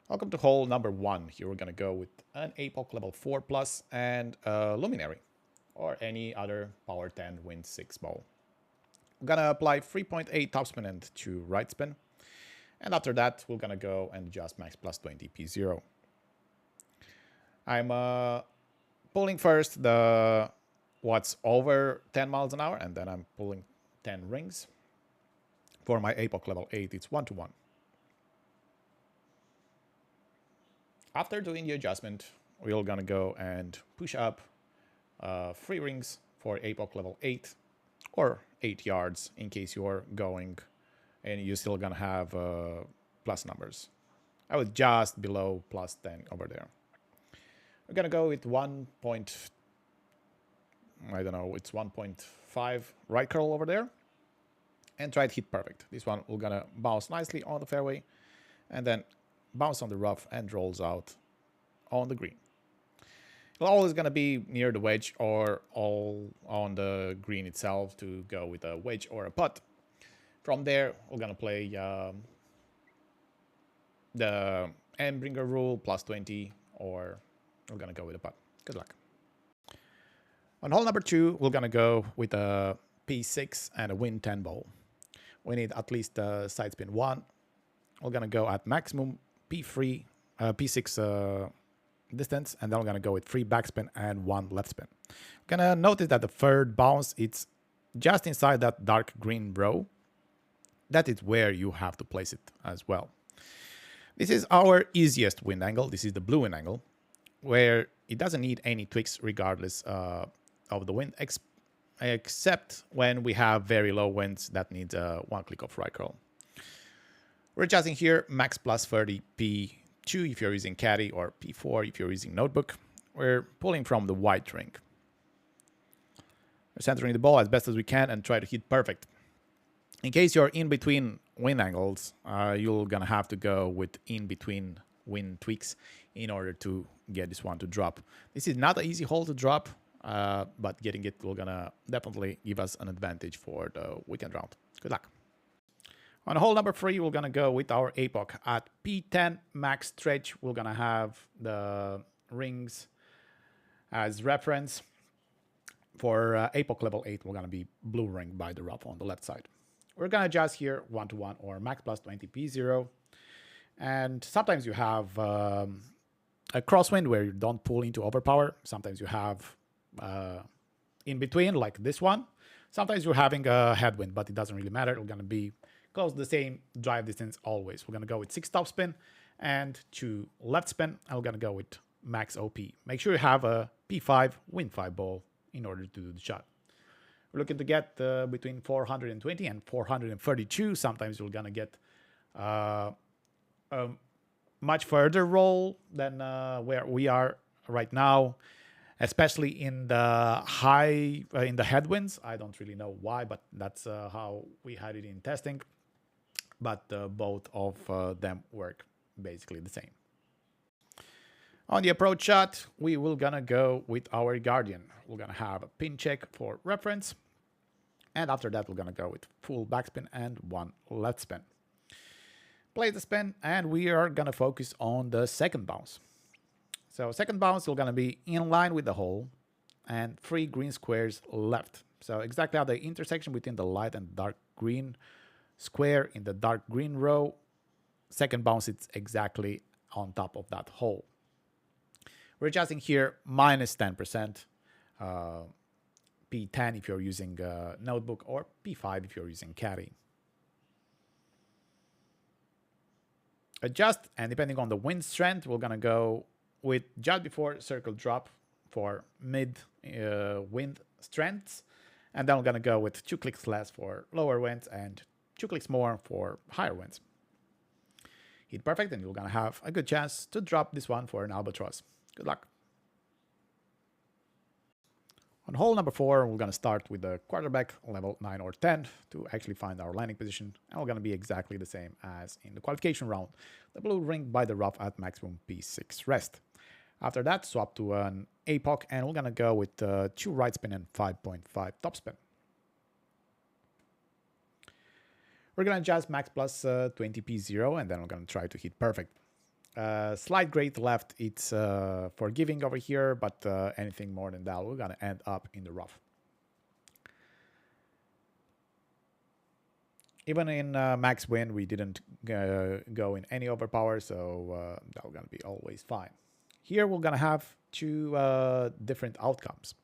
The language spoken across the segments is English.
Welcome to hole number 1. Here we're going to go with an APOC level 4 plus and a Luminary or any other power 10 wind 6 ball. We're going to apply 3.8 topspin and 2 right spin. And after that, we're going to go and adjust max plus 20 P0. I'm pulling first the what's over 10 miles an hour, and then I'm pulling 10 rings. For my APOC level 8, it's 1 to 1. After doing the adjustment, we're gonna go and push up 3 rings for APOC level 8 or 8 yards in case you're going and you're still gonna have plus numbers. I was just below plus 10 over there. We're gonna go with 1.5 right curl over there and try to hit perfect. This one we're gonna bounce nicely on the fairway and then bounce on the rough and rolls out on the green. It's always going to be near the wedge or all on the green itself to go with a wedge or a putt. From there, we're going to play the Endbringer rule plus 20, or we're going to go with a putt. Good luck. On hole number 2, we're going to go with a P6 and a wind 10 ball. We need at least a side spin 1. We're going to go at maximum P3, P6 distance, and then we're going to go with 3 backspin and 1 left spin. We're going to notice that the third bounce, it's just inside that dark green row. That is where you have to place it as well. This is our easiest wind angle. This is the blue wind angle, where it doesn't need any tweaks regardless of the wind, except when we have very low winds that needs 1 click of right curl. We're adjusting here max plus 30 P2 if you're using caddy, or P4 if you're using notebook. We're pulling from the white ring. We're centering the ball as best as we can and try to hit perfect. In case you're in between wind angles, you're gonna have to go with in between wind tweaks in order to get this one to drop. This is not an easy hole to drop, but getting it will gonna definitely give us an advantage for the weekend round. Good luck. On hole number 3, we're going to go with our APOC. At P10 max stretch, we're going to have the rings as reference. For APOC level 8, we're going to be blue ring by the rough on the left side. We're going to adjust here 1 to 1 or max plus 20 P0. And sometimes you have a crosswind where you don't pull into overpower. Sometimes you have in between, like this one. Sometimes you're having a headwind, but it doesn't really matter. We're going to be close to the same drive distance always. We're going to go with 6 top spin and 2 left spin. And we're going to go with max OP. Make sure you have a P5 wind 5 ball in order to do the shot. We're looking to get between 420 and 432. Sometimes you're going to get a much further roll than where we are right now, especially in the in the headwinds. I don't really know why, but that's how we had it in testing. But both of them work basically the same. On the approach shot, we will gonna go with our Guardian. We're gonna have a pin check for reference. And after that, we're gonna go with full backspin and 1 left spin. Play the spin, and we are gonna focus on the second bounce. So second bounce, we're gonna be in line with the hole and 3 green squares left. So exactly at the intersection between the light and dark green square in the dark green row. Second bounce, it's exactly on top of that hole. We're adjusting here minus 10%, P10 if you're using notebook, or P5 if you're using caddy. Adjust, and depending on the wind strength, we're gonna go with just before circle drop for mid wind strengths, and then we're gonna go with 2 clicks less for lower winds and 2 clicks more for higher winds. Hit perfect, and you're gonna have a good chance to drop this one for an albatross. Good luck. On hole number 4, we're gonna start with the quarterback level 9 or 10 to actually find our landing position, and we're gonna be exactly the same as in the qualification round. The blue ring by the rough at maximum P6 rest. After that, swap to an APOC, and we're gonna go with 2 right spin and 5.5 top spin. We're going to adjust max plus 20p0, and then we're going to try to hit perfect. Slight grade left, it's forgiving over here, but anything more than that, we're going to end up in the rough. Even in max win, we didn't go in any overpower, so that's going to be always fine. Here we're going to have two different outcomes.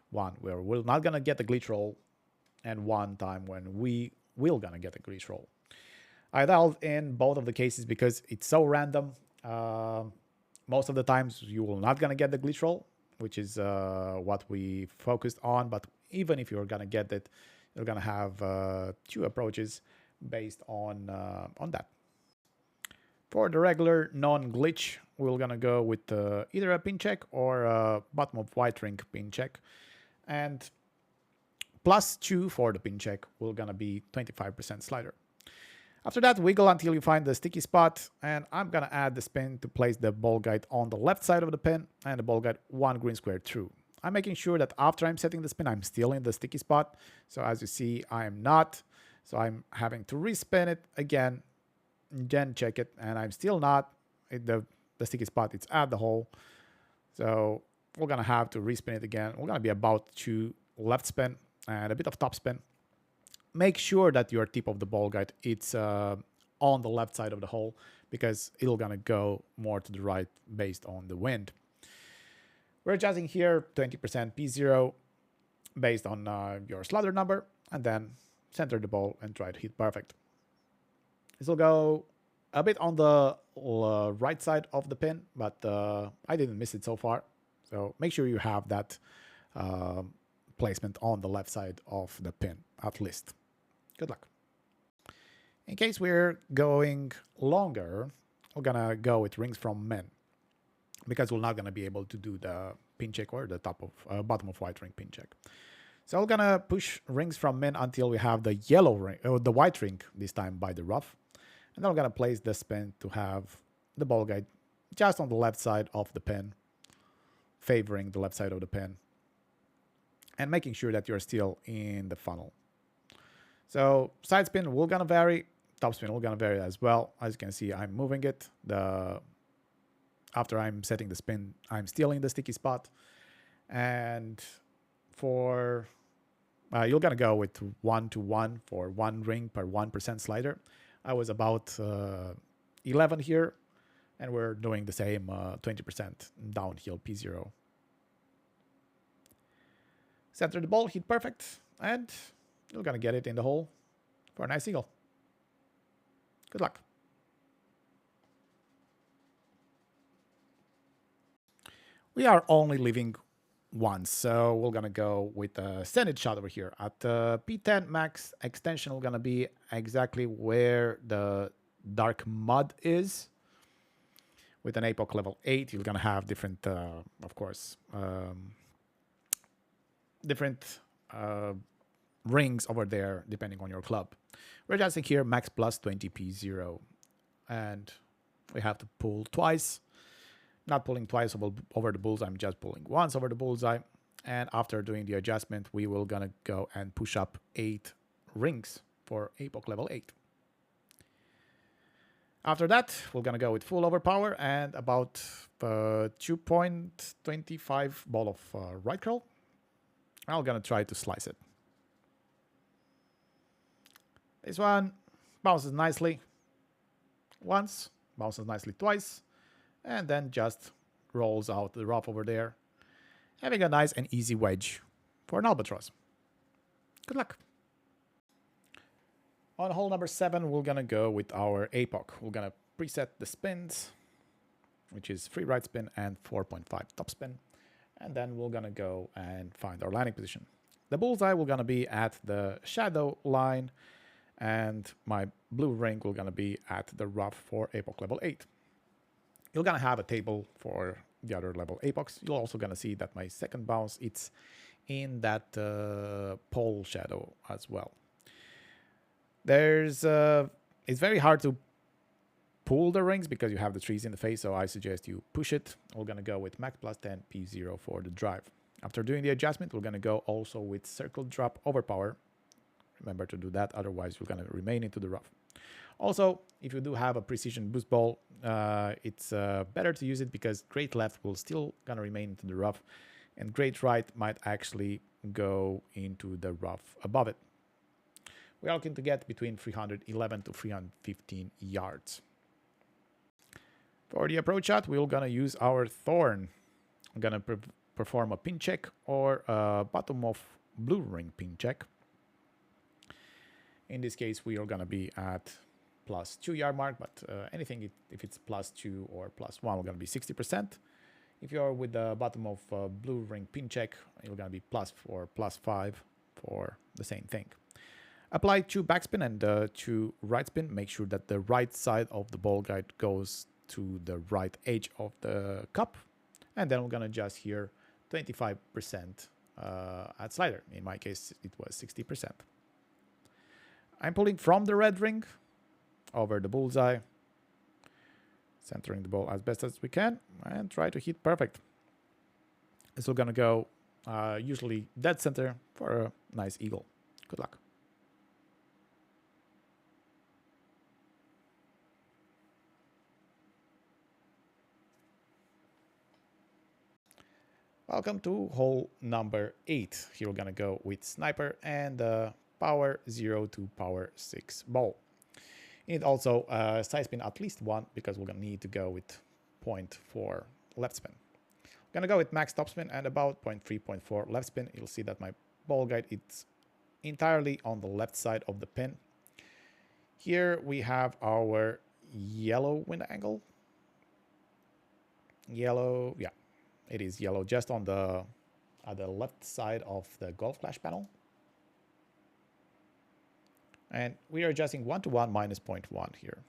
One where we're not going to get the glitch roll, and one time when we will going to get a glitch roll. I dialed in both of the cases because it's so random. Most of the times you will not going to get the glitch roll, which is what we focused on. But even if you're going to get it, you're going to have two approaches based on that. For the regular non-glitch, we're going to go with either a pin check or a bottom of white ring pin check. And +2 for the pin check will going to be 25% slider. After that, wiggle until you find the sticky spot, and I'm going to add the spin to place the ball guide on the left side of the pin and the ball guide one green square through. I'm making sure that after I'm setting the spin, I'm still in the sticky spot. So as you see, I am not. So I'm having to respin it again, then check it, and I'm still not. The sticky spot, it's at the hole. So we're going to have to respin it again. We're going to be about to left spin and a bit of top spin. Make sure that your tip of the ball guide, it's on the left side of the hole, because it'll going to go more to the right based on the wind. We're adjusting here 20% P0 based on your slaughter number, and then center the ball and try to hit perfect. This will go a bit on the right side of the pin, but I didn't miss it so far. So make sure you have that placement on the left side of the pin, at least. Good luck. In case we're going longer, we're going to go with rings from men, because we're not going to be able to do the pin check or the top of bottom of white ring pin check. So we're going to push rings from min until we have the yellow ring, or the white ring this time by the rough. And then we're going to place the spin to have the ball guide just on the left side of the pin, favoring the left side of the pin, and making sure that you're still in the funnel. So side spin will going to vary, top spin will going to vary as well. As you can see, I'm moving it. After I'm setting the spin, I'm still in the sticky spot. And for you're going to go with 1-to-1 for one ring per 1% slider. I was about 11 here, and we're doing the same 20% downhill P0. Center the ball, hit perfect, and you're going to get it in the hole for a nice eagle. Good luck. We are only leaving once, so we're going to go with a send-it shot over here. At P10 max extension, we're going to be exactly where the dark mud is. With an APOC level 8, you're going to have different, of course, different rings over there depending on your club. We're adjusting here max plus 20 P0, and we have to pull twice. Not pulling twice over the bullseye, I'm just pulling once over the bullseye. And after doing the adjustment, we will gonna go and push up 8 rings for APOC level 8. After that, we're gonna go with full overpower and about 2.25 ball of right curl. I'm gonna try to slice it. This one bounces nicely once, bounces nicely twice, and then just rolls out the rough over there, having a nice and easy wedge for an albatross. Good luck. On hole number 7, we're gonna go with our APOC. We're gonna preset the spins, which is 3 right spin and 4.5 top spin, and then we're gonna go and find our landing position. The bullseye will gonna be at the shadow line, and my blue ring will gonna be at the rough for APOC level 8. You're gonna have a table for the other level APOCs. You're also gonna see that my second bounce, it's in that pole shadow as well. It's very hard to pull the rings because you have the trees in the face, so I suggest you push it. We're gonna go with max plus 10 P0 for the drive. After doing the adjustment, we're gonna go also with circle drop overpower. Remember to do that, otherwise you're gonna remain into the rough. Also, if you do have a precision boost ball, it's better to use it because great left will still gonna remain into the rough, and great right might actually go into the rough above it. We are looking to get between 311 to 315 yards. For the approach shot, we're gonna use our thorn. I'm gonna perform a pin check or a bottom of blue ring pin check. In this case, we are gonna be at +2 yard mark, but anything if it's +2 or +1, we're gonna be 60%. If you're with the bottom of blue ring pin check, you're gonna be +4, +5 for the same thing. Apply 2 backspin and 2 right spin. Make sure that the right side of the ball guide goes to the right edge of the cup. And then we're going to adjust here 25% at slider. In my case, it was 60%. I'm pulling from the red ring over the bullseye, centering the ball as best as we can, and try to hit perfect. This is going to go usually dead center for a nice eagle. Good luck. Welcome to hole number 8. Here we're gonna go with sniper and power 0 to power 6 ball. You need also side spin at least 1 because we're gonna need to go with 0.4 left spin. I'm gonna go with max top spin and about 0.3, 0.4 left spin. You'll see that my ball guide is entirely on the left side of the pin. Here we have our yellow wind angle. Yellow, yeah. It is yellow just on the left side of the golf flash panel. And we are adjusting 1 to 1 minus 0.1 here.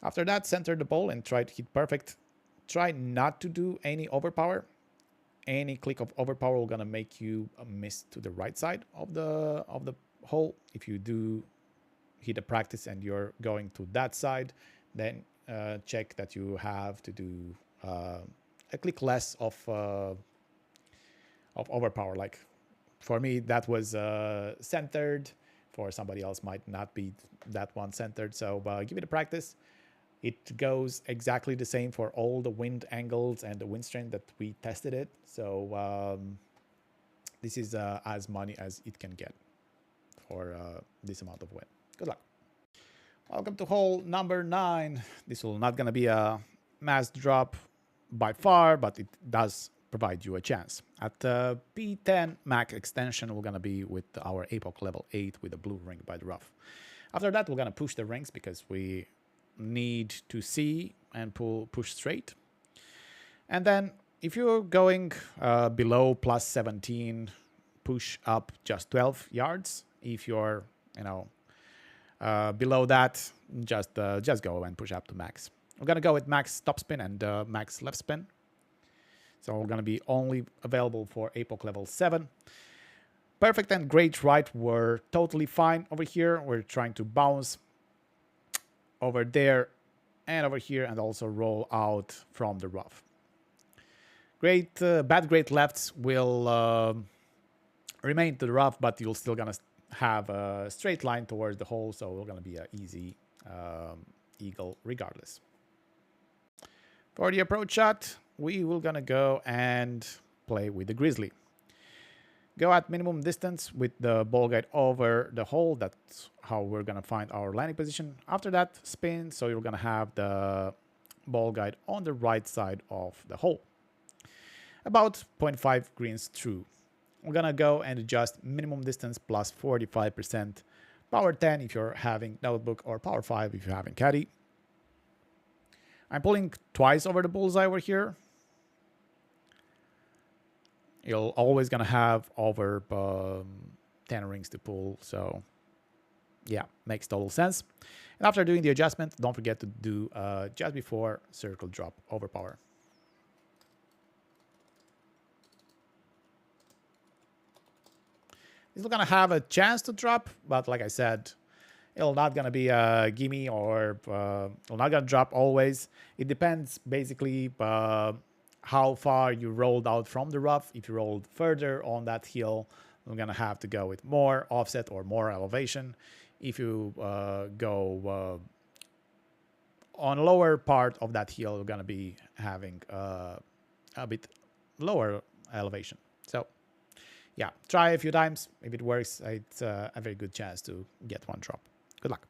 After that, center the ball and try to hit perfect. Try not to do any overpower. Any click of overpower will gonna make you miss to the right side of the hole. If you do hit a practice and you're going to that side, then check that you have to do a click less of overpower. Like for me, that was centered. For somebody else, might not be that one centered. So give it a practice. It goes exactly the same for all the wind angles and the wind strength that we tested it. So this is as money as it can get for this amount of wind. Good luck. Welcome to hole number 9. This will not gonna be a mass drop by far, but it does provide you a chance. At P10 Mac extension, we're gonna be with our APOC level 8 with a blue ring by the rough. After that, we're gonna push the rings because we need to see and push straight. And then if you're going below +17, push up just 12 yards. If you're below that, just go and push up to max. We're gonna go with max top spin and max left spin. So we're gonna be only available for APOC level 7. Perfect and great right were totally fine over here. We're trying to bounce over there and over here and also roll out from the rough. Great, bad great lefts will remain to the rough, but you're still gonna have a straight line towards the hole, so we're gonna be an easy eagle regardless. For the approach shot, we will gonna go and play with the grizzly. Go at minimum distance with the ball guide over the hole. That's how we're gonna find our landing position. After that, spin, so you're gonna have the ball guide on the right side of the hole. About 0.5 greens through. We're gonna go and adjust minimum distance plus 45%. Power 10 if you're having notebook, or power 5 if you're having caddy. I'm pulling twice over the bullseye over here. You're always gonna have over 10 rings to pull, so yeah, makes total sense. And after doing the adjustment, don't forget to do just before circle drop overpower. It's gonna have a chance to drop, but like I said, it'll not gonna be a gimme, or it'll not gonna drop always. It depends basically how far you rolled out from the rough. If you rolled further on that hill, we're gonna have to go with more offset or more elevation. if you go on lower part of that hill, you're gonna be having a bit lower elevation. So yeah, try a few times. If it works, it's a very good chance to get one drop. Good luck.